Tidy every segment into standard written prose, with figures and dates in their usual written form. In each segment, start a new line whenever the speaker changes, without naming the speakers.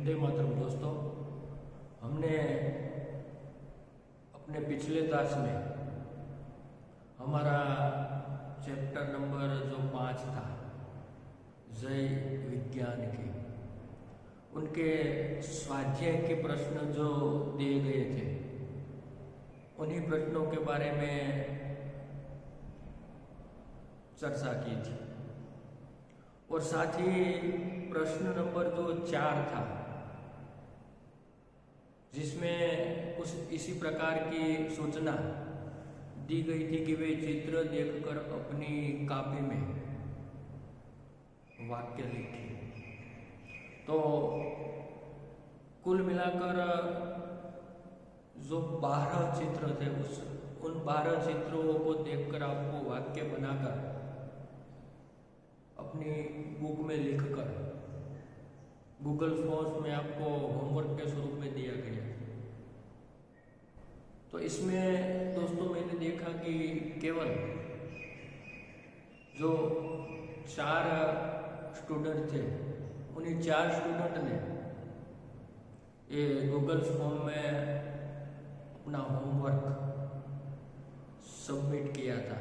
वंदे मातरम। दोस्तों, हमने अपने पिछले क्लास में हमारा चैप्टर नंबर जो 5 था, जय विज्ञान की, उनके स्वाध्याय के प्रश्न जो दिए गए थे, उन्हीं प्रश्नों के बारे में चर्चा की थी। और साथ ही प्रश्न नंबर जो 4 था, जिसमें कुछ इसी प्रकार की सूचना दी गई थी कि वे चित्र देखकर अपनी कॉपी में वाक्य लिखें। तो कुल मिलाकर जो 12 चित्र थे, उन 12 चित्रों को देखकर आपको वाक्य बनाकर अपनी बुक में लिखकर गूगल फॉर्म्स में आपको होमवर्क के स्वरूप में दिया गया। तो इसमें दोस्तों मैंने देखा कि केवल जो 4 स्टूडेंट थे, उन्हीं 4 स्टूडेंट ने ये गूगल फॉर्म में अपना होमवर्क सबमिट किया था।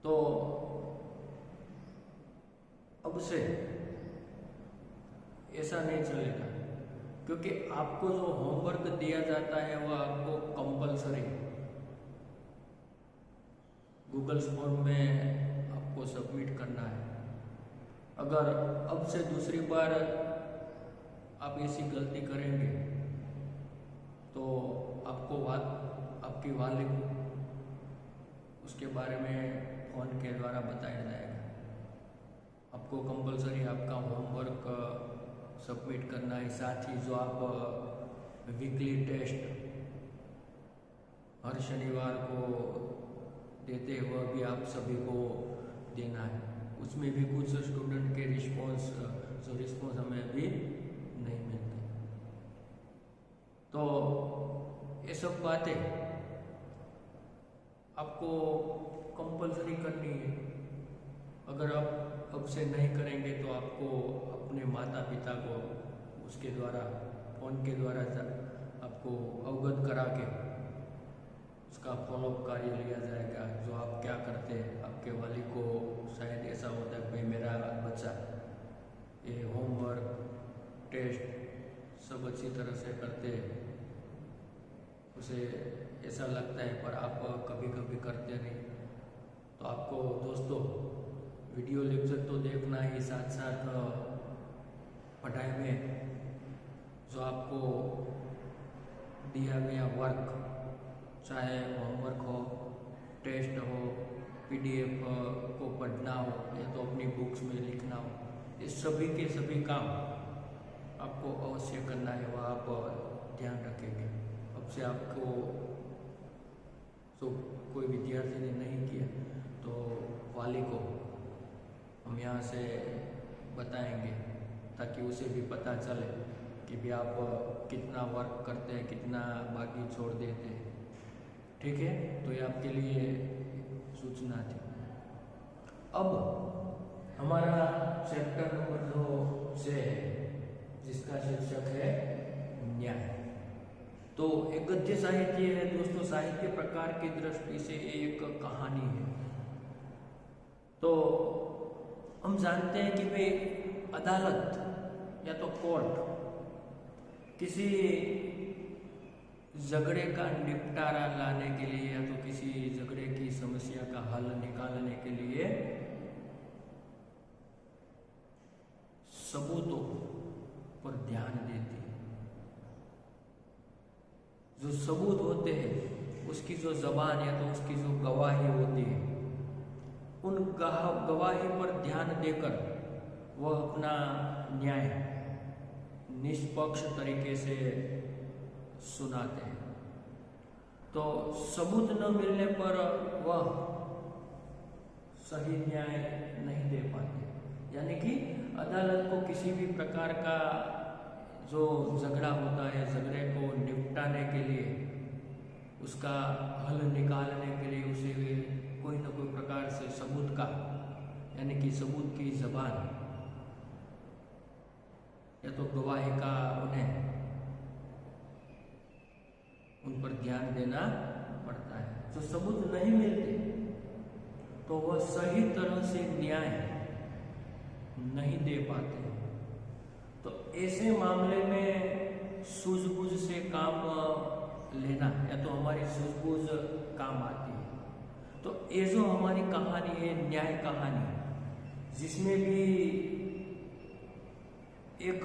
तो अब से ऐसा नहीं चलेगा, क्योंकि आपको जो होमवर्क दिया जाता है वह आपको कंपलसरी गूगल फॉर्म में आपको सबमिट करना है। अगर अब से दूसरी बार आप ऐसी गलती करेंगे तो आपको आपकी वाली उसके बारे में फ़ोन के द्वारा बताया जाएगा। आपको कंपलसरी आपका होमवर्क सबमिट करना है। साथ ही जो आप वीकली टेस्ट हर शनिवार को देते हैं, वह भी आप सभी को देना है। उसमें भी कुछ स्टूडेंट के रिस्पॉन्स हमें अभी नहीं मिलते। तो ये सब बातें आपको कंपलसरी करनी है। अगर आप अब से नहीं करेंगे तो आपको अपने माता पिता को उसके द्वारा फ़ोन के द्वारा आपको अवगत करा के उसका फॉलोअप कार्य लिया जाएगा। जो आप क्या करते हैं, आपके वाली को शायद ऐसा होता है भाई मेरा बच्चा ये होमवर्क टेस्ट सब अच्छी तरह से करते हैं, उसे ऐसा लगता है, पर आप कभी कभी करते नहीं। तो आपको दोस्तों वीडियो लेक्चर तो देखना ही, साथ साथ पढ़ाई में जो आपको दिया गया वर्क, चाहे होमवर्क हो, टेस्ट हो, पीडीएफ को पढ़ना हो या तो अपनी बुक्स में लिखना हो, ये सभी के सभी काम आपको अवश्य करना है। वह आप ध्यान रखेंगे। अब से आपको तो कोई विद्यार्थी ने नहीं किया तो वाली को हम यहाँ से बताएंगे, ताकि उसे भी पता चले कि भी आप कितना वर्क करते हैं, कितना बाकी छोड़ देते हैं। ठीक है, तो ये आपके लिए सूचना थी। अब हमारा चैप्टर नंबर 2 से जिसका शीर्षक है न्याय। तो एक गद्य साहित्य है दोस्तों। साहित्य प्रकार की दृष्टि से एक कहानी है। तो हम जानते हैं कि वे अदालत या तो कोर्ट किसी झगड़े का निपटारा लाने के लिए या तो किसी झगड़े की समस्या का हल निकालने के लिए सबूतों पर ध्यान देती है। जो सबूत होते हैं, उसकी जो जबान या तो उसकी जो गवाही होती है, उन गवाही पर ध्यान देकर वह अपना न्याय निष्पक्ष तरीके से सुनाते हैं। तो सबूत न मिलने पर वह सही न्याय नहीं दे पाते। यानी कि अदालत को किसी भी प्रकार का जो झगड़ा होता है, झगड़े को निपटाने के लिए, उसका हल निकालने के लिए उसे कोई न कोई प्रकार से सबूत का, यानी कि सबूत की जबान या तो गवाही का उन्हें उन पर ध्यान देना पड़ता है। जो सबूत नहीं मिलते तो वह सही तरह से न्याय नहीं दे पाते। तो ऐसे मामले में सूझबूझ से काम लेना या तो हमारी सूझबूझ काम आती है। तो ये जो हमारी कहानी है, न्याय कहानी, जिसमें भी एक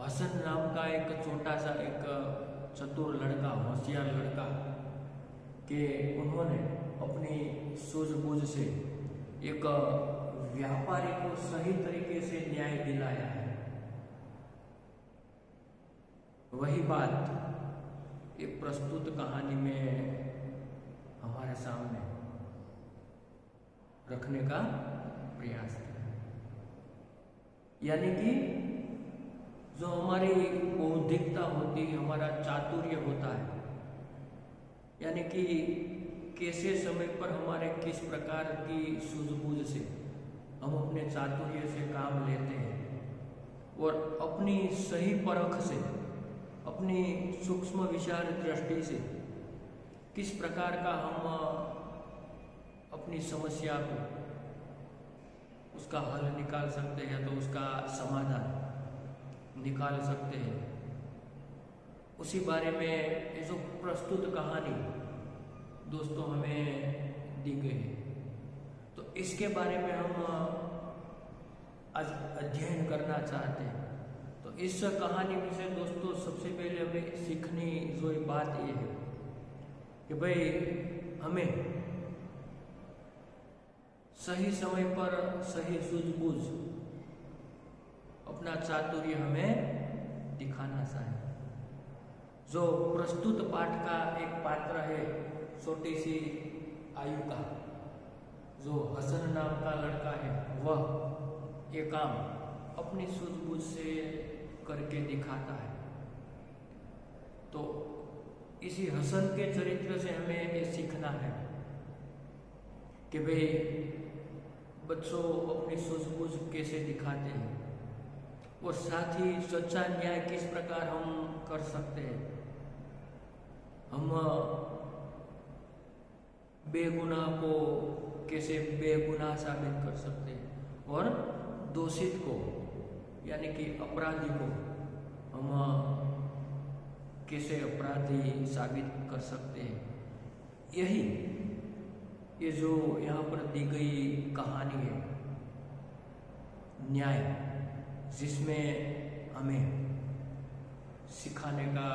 हसन नाम का एक छोटा सा एक चतुर लड़का, होशियार लड़का कि उन्होंने अपनी सूझबूझ से एक व्यापारी को सही तरीके से न्याय दिलाया है। वही बात एक प्रस्तुत कहानी में हमारे सामने रखने का प्रयास किया। यानी कि जो हमारी बौद्धिकता होती है, हमारा चातुर्य होता है, यानी कि कैसे समय पर हमारे किस प्रकार की सूझबूझ से हम अपने चातुर्य से काम लेते हैं और अपनी सही परख से, अपनी सूक्ष्म विचार दृष्टि से किस प्रकार का हम अपनी समस्या को उसका हल निकाल सकते हैं, तो उसका समाधान निकाल सकते हैं। उसी बारे में ये जो प्रस्तुत कहानी दोस्तों हमें दी गई है, तो इसके बारे में हम आज अध्ययन करना चाहते हैं। तो इस कहानी में से दोस्तों सबसे पहले हमें सीखनी जो बात ये है कि भाई हमें सही समय पर सही सूझबूझ, अपना चातुर्य हमें दिखाना चाहिए। जो प्रस्तुत पाठ का एक पात्र है, छोटी सी आयु का, जो हसन नाम का लड़का है, वह ये काम अपनी सूझबूझ से करके दिखाता है। तो इसी हसन के चरित्र से हमें ये सीखना है कि भाई बच्चों अपनी सूझबूझ कैसे दिखाते हैं और साथ ही सच्चा न्याय किस प्रकार हम कर सकते हैं। हम बेगुनाह को कैसे बेगुनाह साबित कर सकते हैं और दोषित को यानी कि अपराधी को हम कैसे अपराधी साबित कर सकते हैं। यही ये जो यहाँ पर दी गई कहानी है, न्याय, जिसमें हमें सिखाने का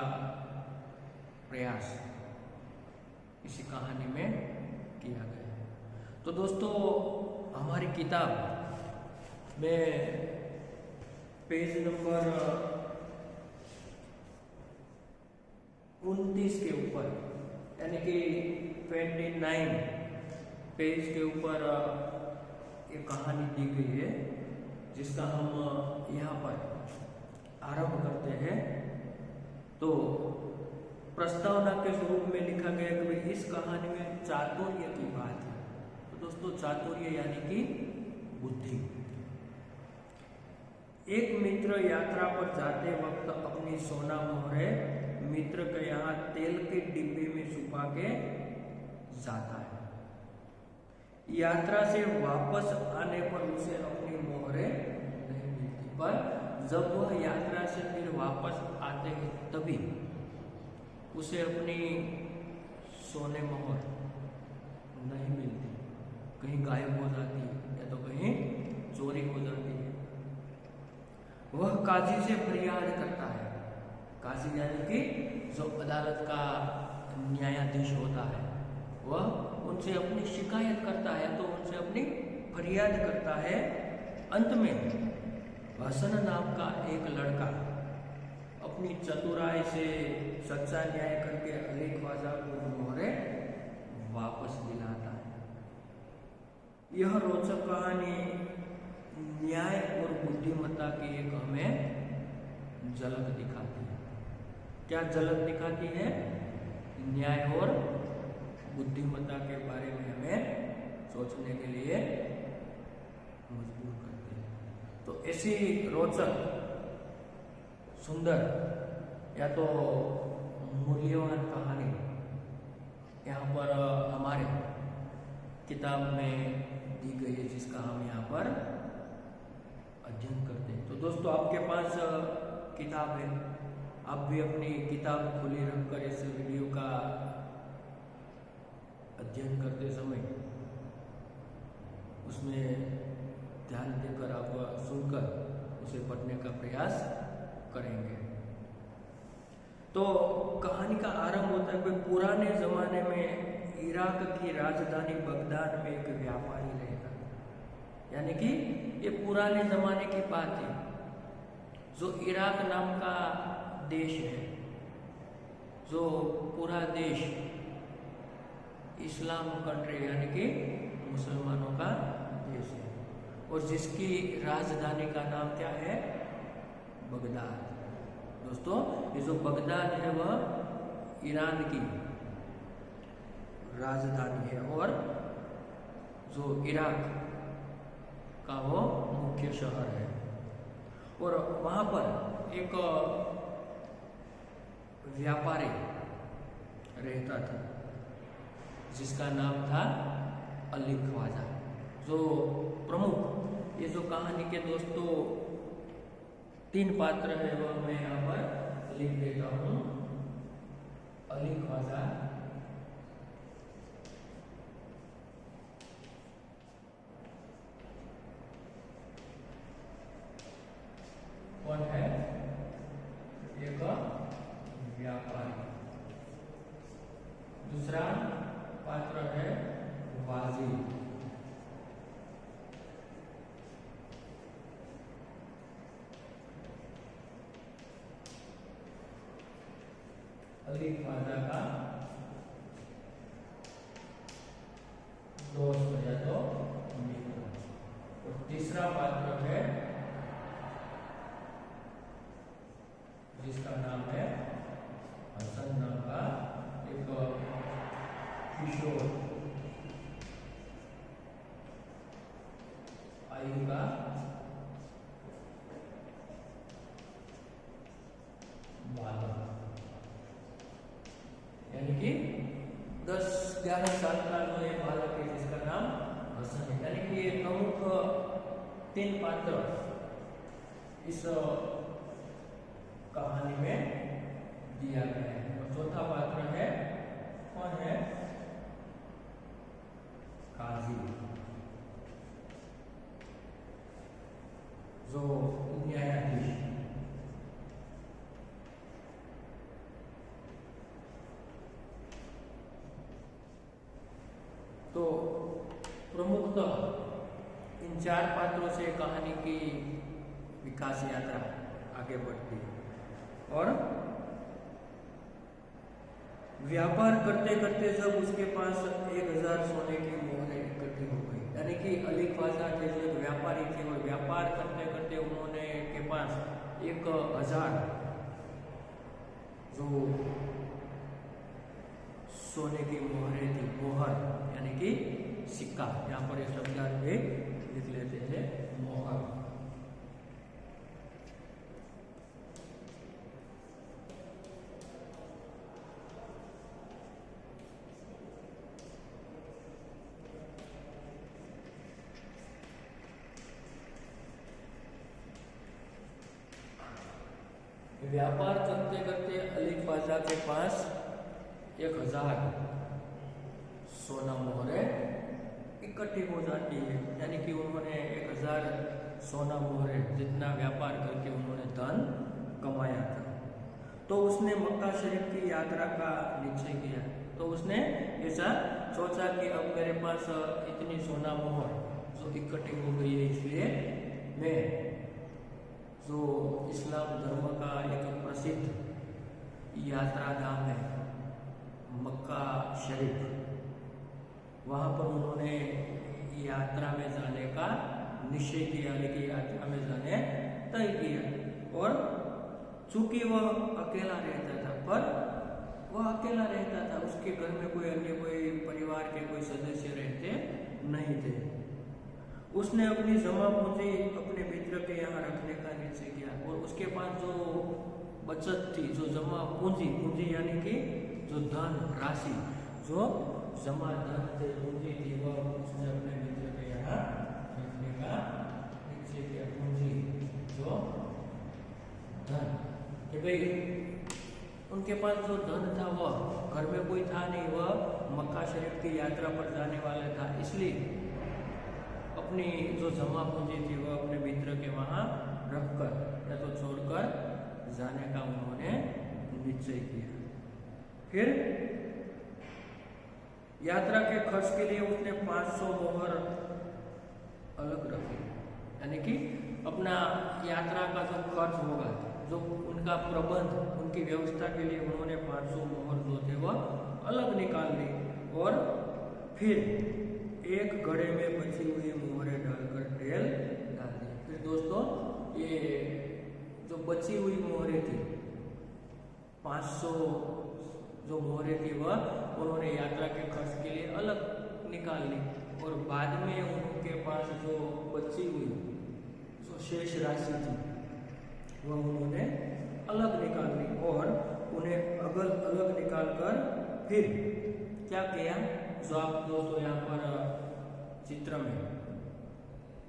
प्रयास इसी कहानी में किया गया है। तो दोस्तों हमारी किताब में पेज नंबर 29 के ऊपर यानी कि 29 पेज के ऊपर एक कहानी दी गई है, जिसका हम यहाँ पर आरंभ करते हैं। तो प्रस्तावना के स्वरूप में लिखा गया कि भाई इस कहानी में चातुर्य की बात है। तो दोस्तों चातुर्य यानी कि बुद्धि। एक मित्र यात्रा पर जाते वक्त अपनी सोना मोहरे मित्र के यहाँ तेल के डिब्बे में छुपा के जाता है। यात्रा से वापस आने पर उसे अपनी मोहरे नहीं मिलती, पर जब वह यात्रा से फिर वापस आते हैं तभी उसे अपनी सोने मोहर नहीं मिलती, कहीं गायब हो जाती है या तो कहीं चोरी हो जाती है। वह काजी से फरियाद करता है। काजी यानी कि जो अदालत का न्यायाधीश होता है, वह उनसे अपनी शिकायत करता है, तो उनसे अपनी फरियाद करता है। अंत में हसन नाम का एक लड़का अपनी चतुराई से सच्चा न्याय करके अली ख्वाजा को मोहरे वापस दिलाता है। यह रोचक कहानी न्याय और बुद्धिमत्ता की एक हमें झलक दिखाती है। क्या झलक दिखाती है? न्याय और बुद्धिमत्ता के बारे में हमें सोचने के लिए मजबूर करती है। तो ऐसी रोचक सुंदर या तो मूल्यवान कहानी यहाँ पर हमारे किताब में दी गई है, जिसका हम यहाँ पर अध्ययन करते हैं। तो दोस्तों, आपके पास किताब है, आप भी अपनी किताब खुली रखकर इस वीडियो का अध्ययन करते समय उसमें ध्यान देकर आप सुनकर उसे पढ़ने का प्रयास करेंगे। तो कहानी का आरंभ होता है, कोई पुराने जमाने में इराक की राजधानी बगदाद में एक व्यापारी रहता था। यानी कि ये पुराने जमाने की बात है, जो इराक नाम का देश है, जो पूरा देश इस्लाम कंट्री यानी कि मुसलमानों का देश है, और जिसकी राजधानी का नाम क्या है? बगदाद। दोस्तों, ये जो बगदाद है वह ईरान की राजधानी है, और जो इराक का वो मुख्य शहर है। और वहाँ पर एक व्यापारी रहता था जिसका नाम था अली ख्वाजा। जो प्रमुख, ये जो कहानी के दोस्तों 3 पात्र है वह मैं यहाँ पर लिख देता हूँ। अली ख्वाजा, कौन है? एक व्यापारी। दूसरा पात्र है वाजी। अली ख्वाजा का दोस्त या तो मित्र। और तीसरा पात्र है जिसका नाम है हसन नाम का एक किशोर, आयु का बालक, यानी कि 10-11 साल का जो ये बालक है जिसका नाम हसन है। यानी कि ये प्रमुख 3 पात्र इस कहानी में दिया गया है। और चौथा पात्र है, कौन है? काजी, जो न्यायाधीश। तो प्रमुखतः इन 4 पात्रों से कहानी की विकास यात्रा आगे बढ़ती है। और व्यापार करते करते जब उसके पास 1000 सोने की मोहरें इकट्ठी हो गई, यानी कि अली ख्वाजा के जो एक व्यापारी थे, वो व्यापार करते करते उन्होंने के पास 1000 जो सोने की मोहरें थी, मोहर यानी कि सिक्का, यहाँ पर एक शब्द भी लिख लेते हैं, मोहर। व्यापार करते करते अली ख्वाजा के पास 1000 सोना मोहरें इकट्ठी हो जाती है। यानी कि उन्होंने 1000 सोना मोहरें जितना व्यापार करके उन्होंने धन कमाया था। तो उसने मक्का शरीफ की यात्रा का निश्चय किया। तो उसने ऐसा सोचा कि अब मेरे पास इतनी सोना मोहर जो इकट्ठी हो गई है, इसलिए मैं जो इस्लाम धर्म का एक प्रसिद्ध यात्रा धाम है मक्का शरीफ, वहाँ पर उन्होंने यात्रा में जाने का निश्चय किया, लेकिन यात्रा में जाने तय किया। और चूंकि वह अकेला रहता था, पर वह अकेला रहता था, उसके घर में कोई अन्य कोई परिवार के कोई सदस्य रहते नहीं थे। उसने अपनी जमा पूंजी अपने मित्र के यहाँ रखने का निश्चय किया और उसके पास जो बचत थी, जो जमा पूंजी, पूंजी यानी कि जो धन राशि, जो जमा धन थे, पूंजी थी, वह उसने अपने मित्र के यहाँ रखने का निश्चय किया। पूंजी जो धन, कि भाई उनके पास जो धन था वह घर में कोई था नहीं, वह मक्का शरीफ की यात्रा पर जाने वाला था, इसलिए अपनी जो जमा पूंजी थी वह अपने मित्र के वहाँ रखकर या तो छोड़कर जाने का उन्होंने निश्चय किया। फिर यात्रा के खर्च के लिए उसने 500 मोहर अलग रखी, यानी कि अपना यात्रा का जो खर्च होगा, जो उनका प्रबंध, उनकी व्यवस्था के लिए उन्होंने 500 मोहर जो थे वह अलग निकाल ली और फिर एक घड़े में बची हुई मोहरें डालकर तेल डाल दी। फिर दोस्तों ये जो बची हुई मोहरें थी, 500 जो मोहरें थी वह उन्होंने यात्रा के खर्च के लिए अलग निकाल ली और बाद में उनके पास जो बची हुई जो शेष राशि थी वह उन्होंने अलग निकाल ली और उन्हें अलग निकाल कर फिर क्या किया, जो आप दोस्तों यहाँ पर चित्र में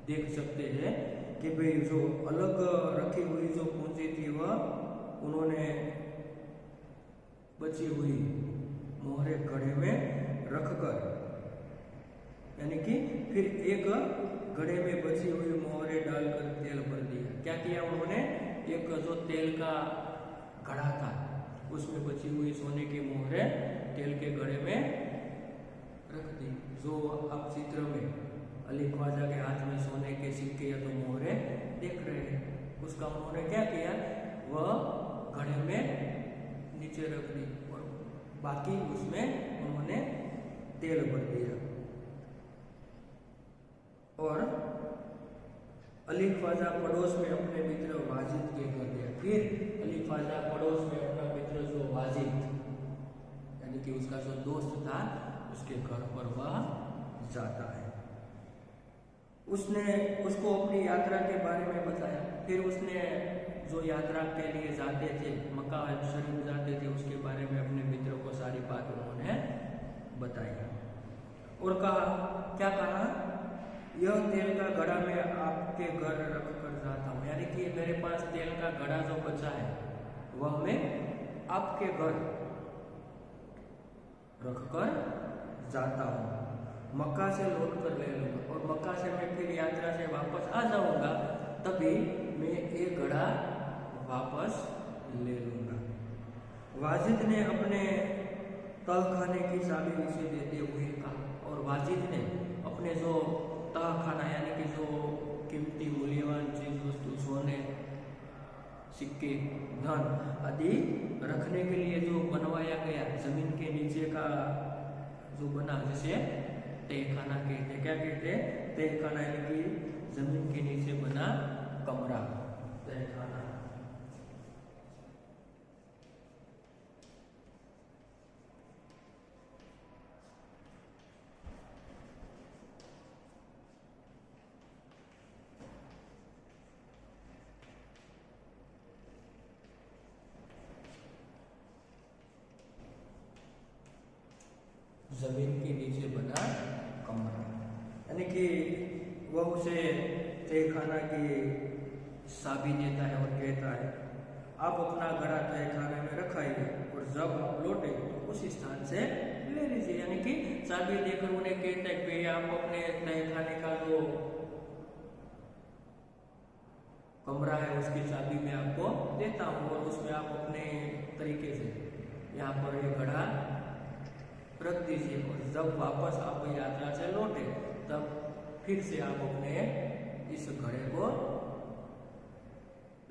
देख सकते हैं कि भाई जो अलग रखी हुई जो पूंजी थी वह उन्होंने बची हुई मोहरे घड़े में रखकर, यानी कि फिर एक घड़े में बची हुई मोहरे डालकर तेल भर दिया। क्या किया उन्होंने, एक जो तेल का घड़ा था उसमें बची हुई सोने की मोहरे तेल के घड़े में रख दी। जो आप चित्र में अली ख्वाजा के हाथ में सोने के सिक्के या तो मोहरे देख रहे हैं, उसका उन्होंने क्या किया, वह घड़े में नीचे रख दी और बाकी उसमें उन्होंने तेल भर दिया। और अली ख्वाजा पड़ोस में अपने मित्र वाजिद के घर गया। फिर अली ख्वाजा पड़ोस में अपना मित्र जो वाजिद यानी कि उसका जो दोस्त था उसके घर पर वह जाता है। उसने उसको अपनी यात्रा के बारे में बताया। फिर उसने जो यात्रा के लिए जाते थे, मक्का शरीफ जाते थे, उसके बारे में अपने मित्रों को सारी बात उन्होंने बताई और कहा, क्या कहा, यह तेल का घड़ा मैं आपके घर रख कर जाता हूँ, यानी कि मेरे पास तेल का घड़ा जो बचा है वह मैं आपके घर रखकर जाता हूँ, मक्का से लौट कर ले लूँगा और मक्का से मैं फिर यात्रा से वापस आ जाऊँगा, तभी मैं एक घड़ा वापस ले लूँगा। वाजिद ने अपने तहखाने की चाबी उसे देते हुए कहा और वाजिद ने अपने जो तहखाना यानी कि जो कीमती मूल्यवान चीज वस्तु, सोने, सिक्के, धन आदि रखने के लिए जो बनवाया गया जमीन के नीचे का जो बना, जिसे तहखाना कहते, क्या कहते, तहखाना यानी कि जमीन के नीचे बना कमरा, तहखाना। जमीन के नीचे बना कमरा, यानी कि वह उसे तहखाना की चाबी देता है और कहता है, आप अपना घड़ा तहखाने में रखाइए और जब आप लौटे तो उस स्थान से ले लीजिए। यानी कि चाबी देकर उन्हें कहता है कि आप अपने तहखाने का जो कमरा है उसकी चाबी मैं आपको देता हूँ और उसमें आप अपने तरीके से यहाँ पर ये घड़ा रख दीजिए और जब वापस आप यात्रा से लौटे तब फिर से आप अपने इस घड़े को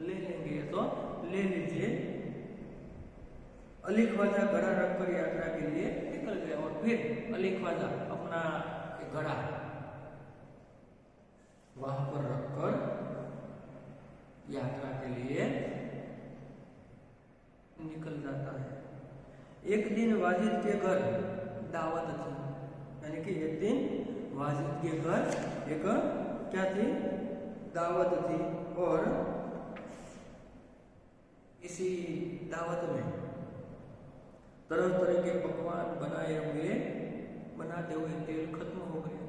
ले लेंगे, तो ले लीजिए। अली ख्वाजा घड़ा रखकर यात्रा के लिए निकल गया और फिर अली ख्वाजा अपना घड़ा वहां पर रखकर यात्रा के लिए निकल जाता है। एक दिन वाजिद के घर दावत थी, यानी कि एक दिन वाजिद के घर एक क्या थी, दावत थी और इसी दावत में तरह तरह के पकवान बनाते हुए तेल खत्म हो गया।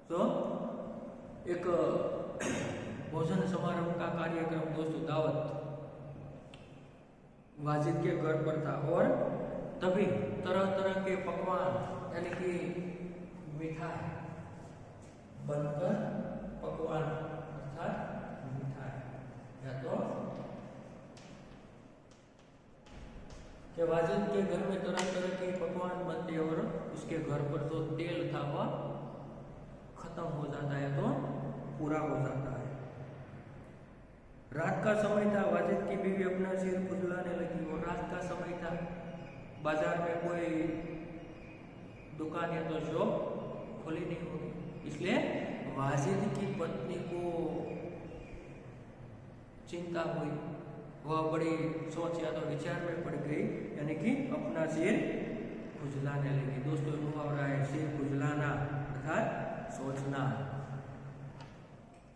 तो एक भोजन समारोह का कार्यक्रम दोस्तों, दावत वाजिद के घर पर था और तभी तरह तरह के पकवान यानी कि मिठाई बनकर, पकवान अर्थात मिठाई या तो कि वाजिद के घर में तरह तरह के पकवान बनते और उसके घर पर जो तेल था वह खत्म हो जाता है तो पूरा हो जाता है। रात का समय था, वाजिद की बीवी अपना सिर खुजलाने लगी और रात का समय था, बाजार में कोई दुकान या तो शॉप खुली नहीं होगी, इसलिए वाजिद की पत्नी को चिंता हुई। वह बड़ी सोच या तो विचार में पड़ गई, यानी कि अपना सिर खुजलाने लगी। दोस्तों मुहावरा है सिर खुजलाना अर्थात सोचना,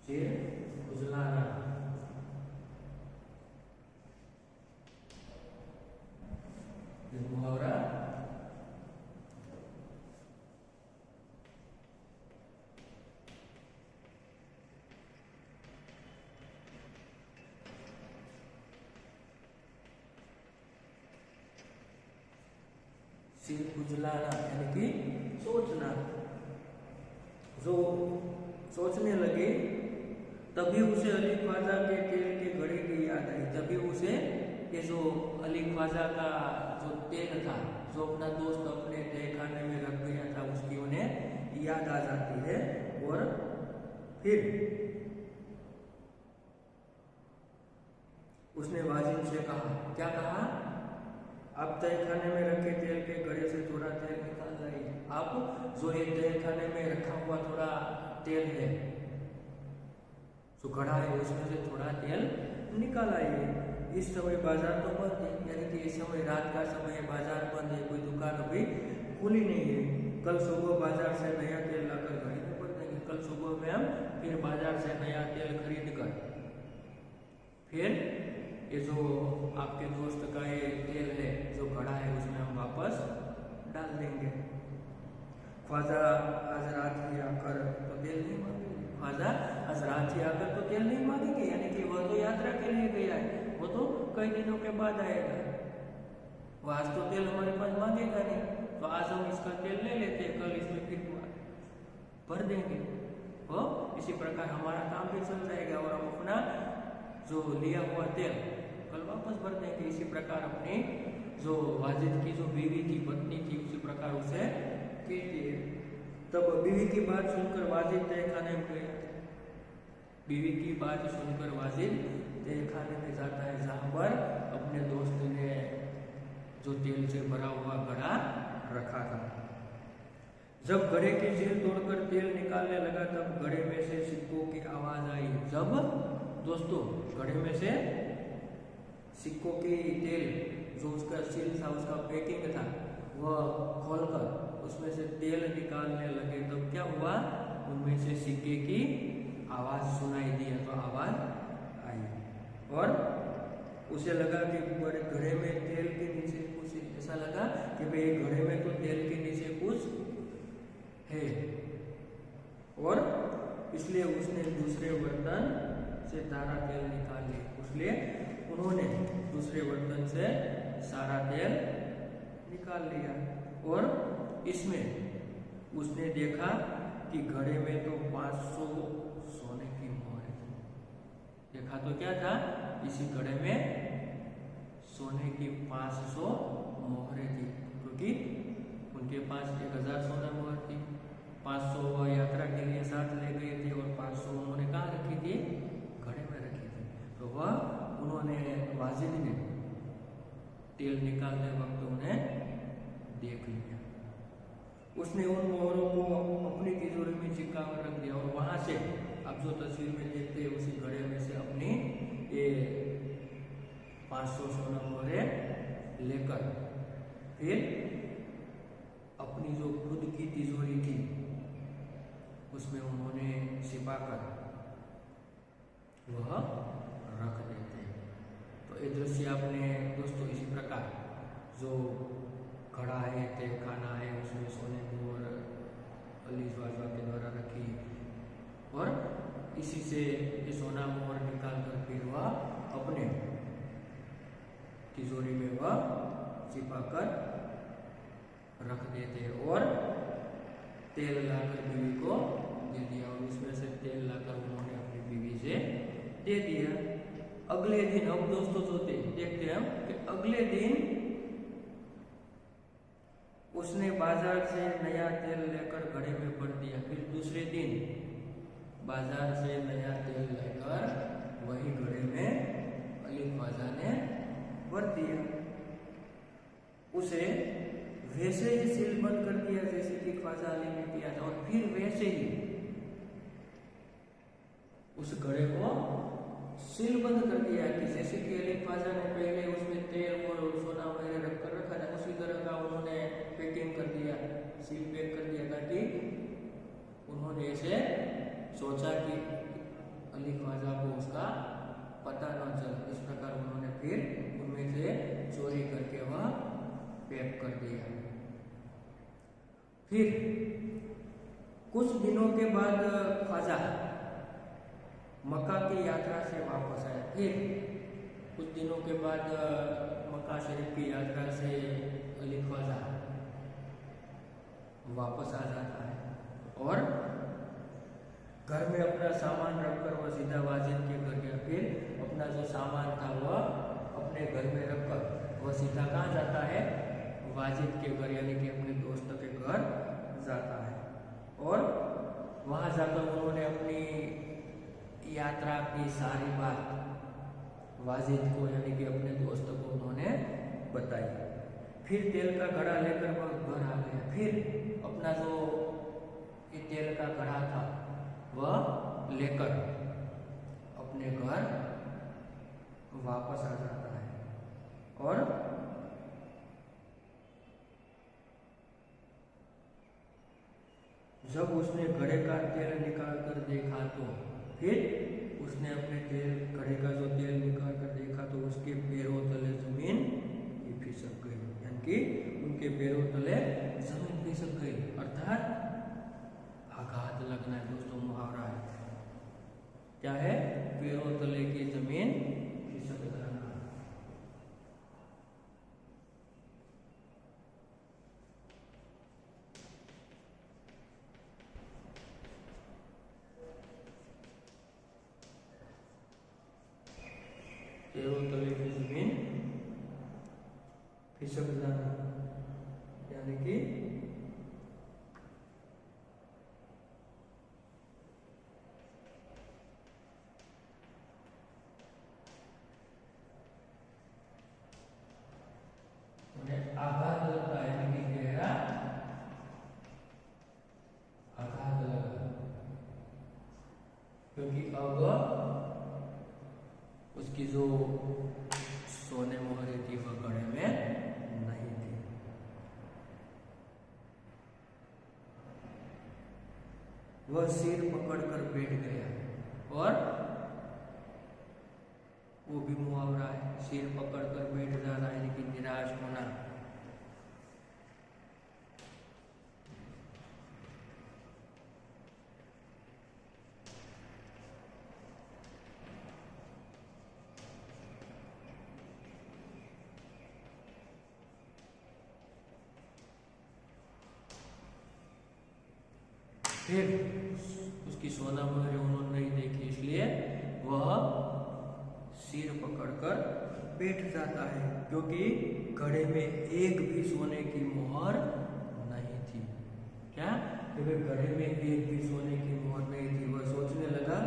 सिर खुजलाना। मुहावरा सिर खुजलाना यानी कि सोचना। जो सोचने लगे तभी उसे अली ख्वाजा के तेल के घड़े की याद आई। तभी उसे ये जो अली ख्वाजा का जो तेल था, जो अपना दोस्त अपने तहखाने में रख गया था, उसकी उन्हें याद आ जाती है। और फिर उसने वाजिद से कहा, क्या कहा? आप तहखाने में रखे तेल के घड़े से थोड़ा तेल निकाल लाइए। आप जो ये तहखाने में रखा हुआ थोड़ा तेल है, जो घड़ा है, उसमें से थोड़ा तेल निकाल आइए। इस समय बाजार तो बंद है, यानी कि इस समय रात का समय है, बाजार बंद है, कोई दुकान अभी खुली नहीं है। कल सुबह बाजार से नया तेल लाकर घड़ी में पड़ देंगे। कल सुबह में हम फिर बाजार से नया तेल खरीद कर फिर ये जो आपके दोस्त का ये तेल है, जो घड़ा है, उसमें हम वापस डाल देंगे। ख्वाजा आज रात ही आकर तो तेल नहीं मांगेंगे। ख्वाजा आज रात ही आकर तो तेल नहीं मांगेंगे, यानी कि वह तो यात्रा के लिए गया है, वो तो कई दिनों के बाद आएगा। वो आज तो तेल हमारे पास मांगेगा नहीं, तो आज हम इसका तेल ले लेते हैं, कल इसमें फिर भर देंगे। वो इसी प्रकार हमारा काम भी चल जाएगा और हम अपना जो लिया हुआ तेल कल वापस भर देंगे। इसी प्रकार अपनी जो वाजिद की जो बीवी थी, पत्नी थी, उसी प्रकार उसे कहती है। तब बीवी की बात सुनकर वाजिद तहखाने में गया। बीवी की बात सुनकर वाजिद तहखाने में जाता है, जहां पर अपने दोस्त ने जो तेल से भरा हुआ घड़ा रखा था। जब घड़े की सील तोड़कर तेल निकालने लगा, तब घड़े में से सिक्कों की आवाज आई। जब दोस्तों घड़े में से सिक्कों की तेल जो उसका सील था, उसका पैकिंग था, वह खोलकर उसमें से तेल निकालने लगे, तब क्या हुआ? उनमें से सिक्के की आवाज सुनाई दी। तो आवाज आई और उसे लगा कि बड़े घड़े में तेल के नीचे कुछ, ऐसा लगा कि भाई घड़े में तो तेल के नीचे कुछ है, और इसलिए उसने दूसरे बर्तन से सारा तेल निकाल लिया। इसलिए उन्होंने दूसरे बर्तन से सारा तेल निकाल लिया और इसमें उसने देखा कि घड़े में तो 500 सोने की मोहरें थी। देखा तो क्या था? इसी घड़े में सोने की 500 मोहरें थी, क्योंकि उनके पास 1000 सोना मोहर थी। 500 वह यात्रा के लिए साथ ले गए थे और 500 उन्होंने कहाँ रखी थी? घड़े में रखी थी। तो वह उन्होंने वाजिद ने तेल निकालने वक्त उन्हें देख लिया। उसने उन मोहरों को अपनी तिजोरी में चिपका कर रख दिया और वहां से आप जो तस्वीर में देखते हैं, उसी घड़े में से अपनी ये 500 सोना मोहरें लेकर फिर अपनी जो खुद की तिजोरी थी उसमें उन्होंने छिपाकर वह रख देते हैं। तो तो ये दृश्य आपने दोस्तों इसी प्रकार जो घड़ा है, तय खाना है, उसमें सोने की और अलीस वाजवा के द्वारा रखी और इसी से ये सोना मोहर निकाल कर फिर वह अपने तिजोरी में वह छिपा कर रख देते और तेल लाकर बीवी को दे दिया और उसमें से तेल लाकर उन्होंने अपनी बीवी से दे दिया। अगले दिन अब दोस्तों जो देखते हैं हम कि अगले दिन उसने बाजार से नया तेल लेकर घड़े में भर दिया। फिर दूसरे दिन बाजार से नया तेल लेकर वही घड़े में अली ख्वाजा ने भर दिया। उसे वैसे ही सील बंद कर दिया जैसे कि ख्वाजा अली ने किया था और फिर वैसे ही उस घड़े को सील बंद कर दिया कि जैसे कि अली ख्वाजा ने पहले उसमें तेल और सोना वगैरह रख कर रखा था, उसी तरह का उन्होंने पैकिंग कर दिया, सील पैक कर दिया ताकि उन्होंने ऐसे सोचा कि अली ख्वाजा को उसका पता न चले। इस प्रकार उन्होंने फिर उनमें से चोरी करके वह पैक कर दिया। फिर कुछ दिनों के बाद ख्वाजा मक्का की यात्रा से वापस आया। फिर कुछ दिनों के बाद मक्का शरीफ की यात्रा से अली ख्वाजा वापस आ जाता है और घर में अपना सामान रखकर वह सीधा वाजिद के घर गया। फिर अपना जो सामान था वह अपने घर में रखकर वह सीधा कहाँ जाता है? वाजिद के घर यानी कि अपने दोस्त के घर जाता है और वहाँ जाकर उन्होंने अपनी यात्रा की सारी बात वाजिद को यानी कि अपने दोस्त को उन्होंने बताई। फिर तेल का घड़ा लेकर वह घर आ गया। फिर अपना जो ये तेल का घड़ा था वह लेकर अपने घर वापस आ जाता है और जब उसने घड़े का तेल निकाल कर देखा तो फिर उसने अपने तेल घड़े का जो तेल निकाल कर देखा तो उसके पैरों तले जमीन फिसक गई, यानी कि उनके पैरों तले जमीन फिसक गई, अर्थात आघात लगना है दोस्तों, मुहावरा है। क्या है? पैरों तले की जमीन खिसक जाना। पैरों तले की जमीन खिसक जाना यानी कि आघात लगता है, यानी कि गहरा आघात लगा, क्योंकि अब उसकी जो सोने मोहरे थी वह घड़े में नहीं थी। वह सिर पकड़कर बैठ गया और वो भी मुहावरा है, सिर पकड़कर बैठ जाना यानी कि निराश होना। फिर उसकी सोना मोहरे उन्होंने नहीं देखी, इसलिए वह सिर पकड़कर बैठ जाता है, क्योंकि घड़े में एक भी सोने की मोहर नहीं थी। क्या? क्योंकि घड़े में एक भी सोने की मोहर नहीं थी। वह सोचने लगा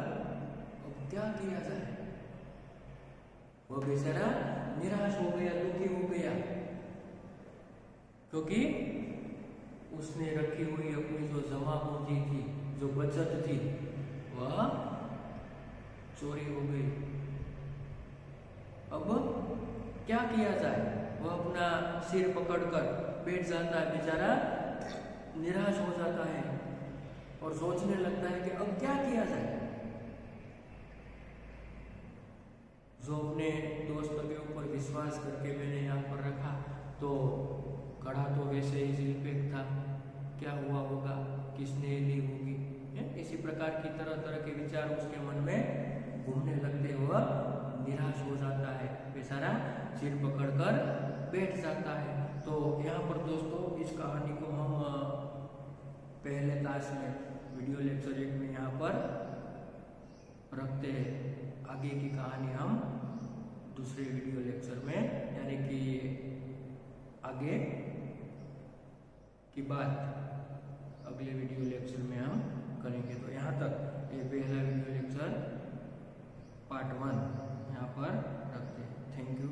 अब क्या किया जाए। वह बेचारा निराश हो गया, दुखी हो गया, क्योंकि उसने रखी हुई अपनी जो जमा पूंजी थी, जो बचत थी, वह चोरी हो गई। अब क्या किया जाए? वह अपना सिर पकड़कर बैठ जाता है, बेचारा निराश हो जाता है और सोचने लगता है कि अब क्या किया जाए। जो अपने दोस्तों के ऊपर विश्वास करके मैंने यहाँ पर रखा तो घड़ा तो वैसे ही सील पैक था, क्या हुआ होगा, किसने ली होगी, इसी प्रकार की तरह तरह के विचार उसके मन में घूमने लगते हुए निराश हो जाता है, बेचारा सिर पकड़कर बैठ जाता है। तो यहाँ पर दोस्तों इस कहानी को हम पहले क्लास में वीडियो लेक्चर 1 में यहाँ पर रखते हैं। आगे की कहानी हम दूसरे वीडियो लेक्चर में यानी कि आगे की बात अगले वीडियो लेक्चर में हम करेंगे। तो यहाँ तक ये पहला वीडियो लेक्चर पार्ट 1 यहाँ पर रखते हैं। Thank you.